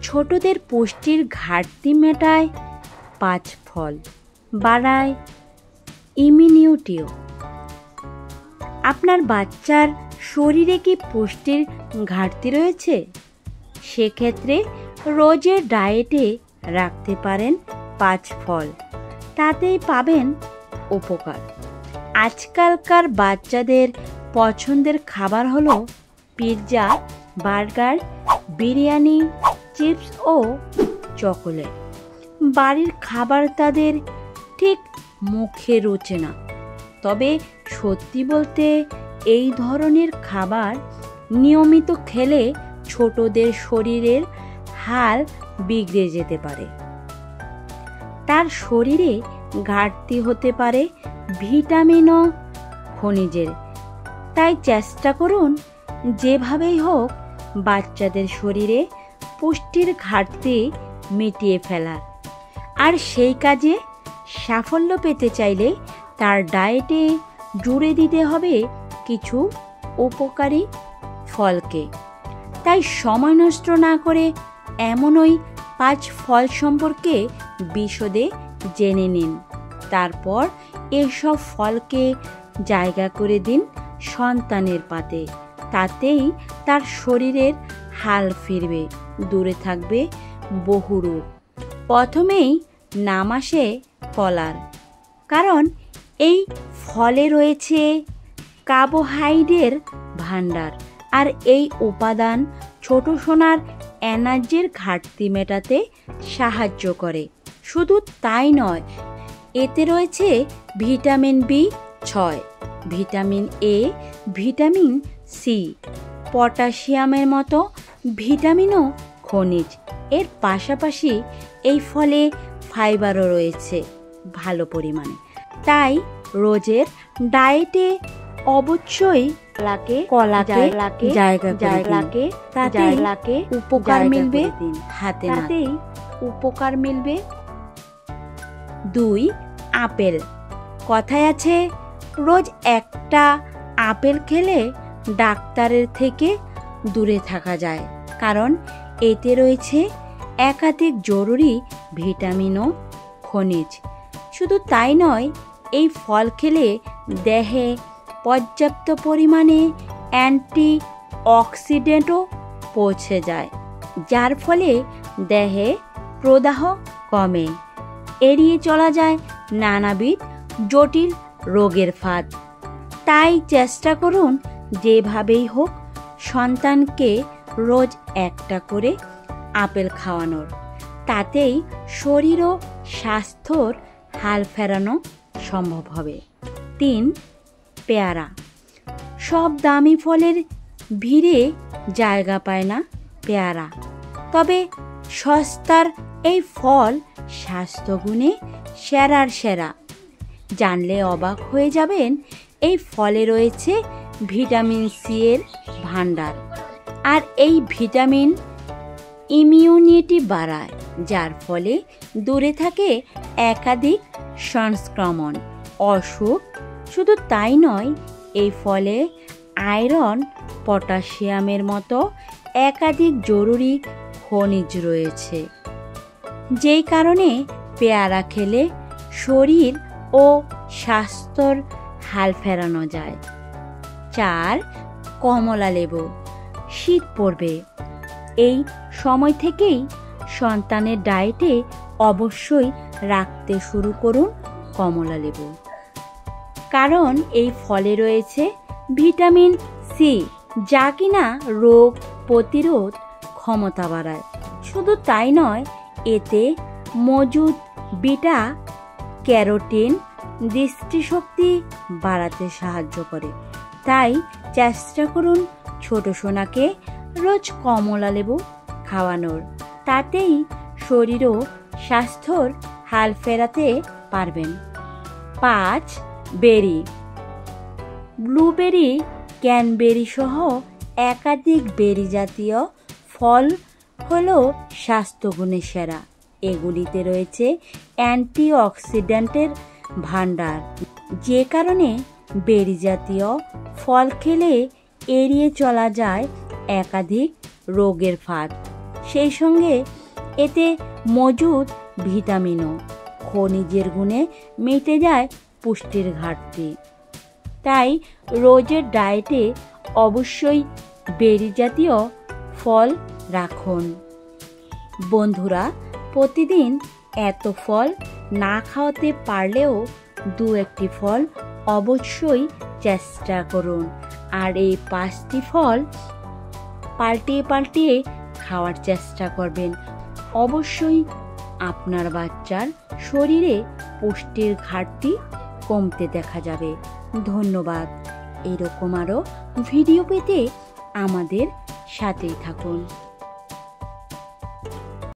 ছোটদের পুষ্টির ঘাটতি মেটায় 5 ফল, বাড়ায় ইমিউনিটিও। আপনার বাচ্চার শরীরে কি পুষ্টির ঘাটতি রয়েছে? সেক্ষেত্রে রোজের ডায়েটে রাখতে পারেন 5 ফল, তাতেই পাবেন উপকার। আজকালকার বাচ্চাদের পছন্দের খাবার হলো পিৎজা, বার্গার, বিরিয়ানি, চিপস ও চকোলেট। বাড়ির খাবার তাদের ঠিক মুখে রুচে না। তবে সত্যি বলতে এই ধরনের খাবার নিয়মিত খেলে ছোটদের শরীরের হাল বিগড়ে যেতে পারে। তার শরীরে ঘাটতি হতে পারে ভিটামিন ও খনিজের। তাই চেষ্টা করুন যেভাবেই হোক বাচ্চাদের শরীরে পুষ্টির ঘাটতি মিটিয়ে ফেলার। আর সেই কাজে সাফল্য পেতে চাইলে তার ডায়েটে জুড়ে দিতে হবে কিছু উপকারী ফলকে। তাই সময় নষ্ট না করে এমনই 5 ফল সম্পর্কে বিশদে জেনে নিন। তারপর এসব ফলকে জায়গা করে দিন সন্তানের পাতে। তাতেই তার শরীরের হাল ফিরবে, দূরে থাকবে বহু রোগ। প্রথমেই নাম আসে কলার, কারণ এই ফলে রয়েছে কার্বোহাইড্রেটের ভাণ্ডার। আর এই উপাদান ছোট সোনার এনার্জির ঘাটতি মেটাতে সাহায্য করে। শুধু তাই নয়, এতে রয়েছে vitamin B6, vitamin A, vitamin C, পটাশিয়ামের মতো ভিটামিন ও খনিজ। এর পাশাপাশি এই ফলে ফাইবারও রয়েছে ভালো পরিমাণে। তাই রোজের ডায়েটে অবশ্যই কলাকে জায়গাকে উপকার মিলবে, হাতেই উপকার মিলবে। 2. আপেল। কথায় আছে রোজ একটা আপেল খেলে ডাক্তারের থেকে দূরে থাকা যায়, কারণ এতে রয়েছে একাধিক জরুরি ভিটামিন ও খনিজ। শুধু তাই নয়, এই ফল খেলে দেহে পর্যাপ্ত পরিমাণে অ্যান্টি অক্সিডেন্টও পৌঁছে যায়, যার ফলে দেহে প্রদাহ কমে, এড়িয়ে চলা যায় নানাবিধ জটিল রোগের ফাঁদ। তাই চেষ্টা করুন যেভাবেই হোক সন্তানকে রোজ একটা করে আপেল খাওয়ানোর। তাতেই শরীর ও স্বাস্থ্যর হাল ফেরানো সম্ভব হবে। 3. পেয়ারা। সব দামি ফলের ভিড়ে জায়গা পায় না পেয়ারা, তবে সস্তার এই ফল স্বাস্থ্যগুণে সেরার সেরা। জানলে অবাক হয়ে যাবেন, এই ফলে রয়েছে ভিটামিন সি এর ভাণ্ডার। আর এই ভিটামিন ইমিউনিটি বাড়ায়, যার ফলে দূরে থাকে একাধিক সংক্রমণ, অসুখ। শুধু তাই নয়, এই ফলে আয়রন, পটাশিয়ামের মতো একাধিক জরুরি খনিজ রয়েছে, যেই কারণে পেয়ারা খেলে শরীর ও স্বাস্থ্যর হাল ফেরানো যায়। 4. কমলা লেবু। শীত পড়বে, এই সময় থেকেই সন্তানের ডায়েটে অবশ্যই রাখতে শুরু করুন কমলা লেবু, কারণ এই ফলে রয়েছে ভিটামিন সি, যা কিনা রোগ প্রতিরোধ ক্ষমতা বাড়ায়। শুধু তাই নয়, এতে মজুদ বিটা ক্যারোটিন দৃষ্টিশক্তি বাড়াতে সাহায্য করে। তাই চেষ্টা করুন ছোট সোনাকে রোজ কমলা লেবু খাওয়ানোর। তাতেই শরীর ও স্বাস্থ্যর হাল ফেরাতে পারবেন। 5. বেরি। ব্লুবেরি, ক্যানবেরি সহ একাধিক বেরি জাতীয় ফল হলো স্বাস্থ্যগুণে সেরা। এগুলিতে রয়েছে অ্যান্টিঅক্সিডেন্টের ভাণ্ডার, যে কারণে বেরি জাতীয় ফল খেলে এড়িয়ে চলা যায় একাধিক রোগের ফাঁদ। সেই সঙ্গে এতে মজুদ ভিটামিন ও খনিজের গুণে মিটে যায় পুষ্টির ঘাটতি। তাই রোজের ডায়েটে অবশ্যই বেরি জাতীয় ফল রাখুন। বন্ধুরা, প্রতিদিন এত ফল না খাওয়াতে পারলেও দু একটি ফল অবশ্যই চেষ্টা করুন। আর এই 5টি ফল পাল্টিয়ে পাল্টিয়ে খাওয়ার চেষ্টা করবেন। অবশ্যই আপনার বাচ্চার শরীরে পুষ্টির ঘাটতি কমতে দেখা যাবে। ধন্যবাদ। এরকম আরও ভিডিও পেতে আমাদের সাথেই থাকুন।